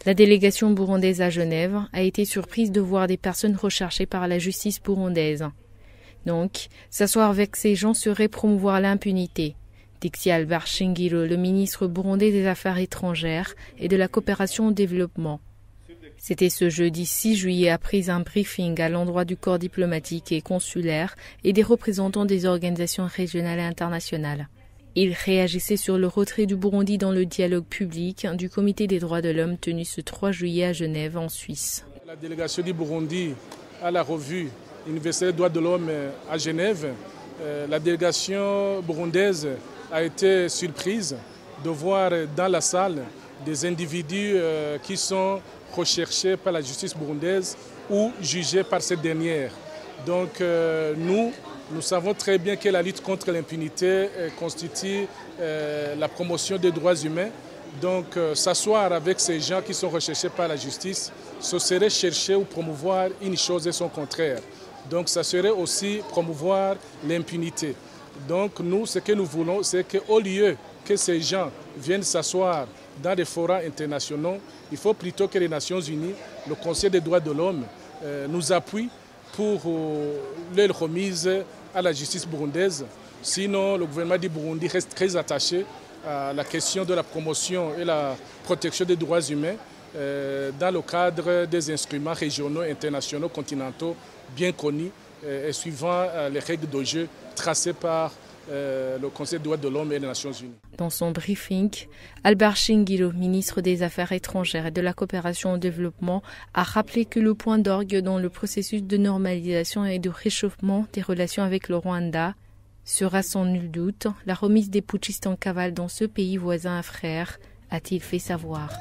La délégation burundaise à Genève a été surprise de voir des personnes recherchées par la justice burundaise. Donc, s'asseoir avec ces gens serait promouvoir l'impunité. Dixie Albert Shingiro, le ministre burundais des Affaires étrangères et de la coopération au développement. C'était ce jeudi 6 juillet après un briefing à l'endroit du corps diplomatique et consulaire et des représentants des organisations régionales et internationales. Il réagissait sur le retrait du Burundi dans le dialogue public du Comité des droits de l'homme tenu ce 3 juillet à Genève, en Suisse. La délégation du Burundi à la revue universelle des droits de l'homme à Genève, la délégation burundaise a été surprise de voir dans la salle des individus qui sont recherchés par la justice burundaise ou jugés par cette dernière. Donc nous savons très bien que la lutte contre l'impunité constitue la promotion des droits humains. Donc s'asseoir avec ces gens qui sont recherchés par la justice, ce serait chercher ou promouvoir une chose et son contraire. Donc ça serait aussi promouvoir l'impunité. Donc nous, ce que nous voulons, c'est qu'au lieu que ces gens viennent s'asseoir dans des forums internationaux, il faut plutôt que les Nations Unies, le Conseil des droits de l'homme, nous appuient pour leur remise à la justice burundaise. Sinon, le gouvernement du Burundi reste très attaché à la question de la promotion et la protection des droits humains dans le cadre des instruments régionaux, internationaux, continentaux bien connus et suivant les règles de jeu tracées par le Conseil des droits de l'homme et les Nations Unies. Dans son briefing, Albert Shingiro, ministre des Affaires étrangères et de la coopération au développement, a rappelé que le point d'orgue dans le processus de normalisation et de réchauffement des relations avec le Rwanda sera sans nul doute la remise des putschistes en cavale dans ce pays voisin à frère, a-t-il fait savoir.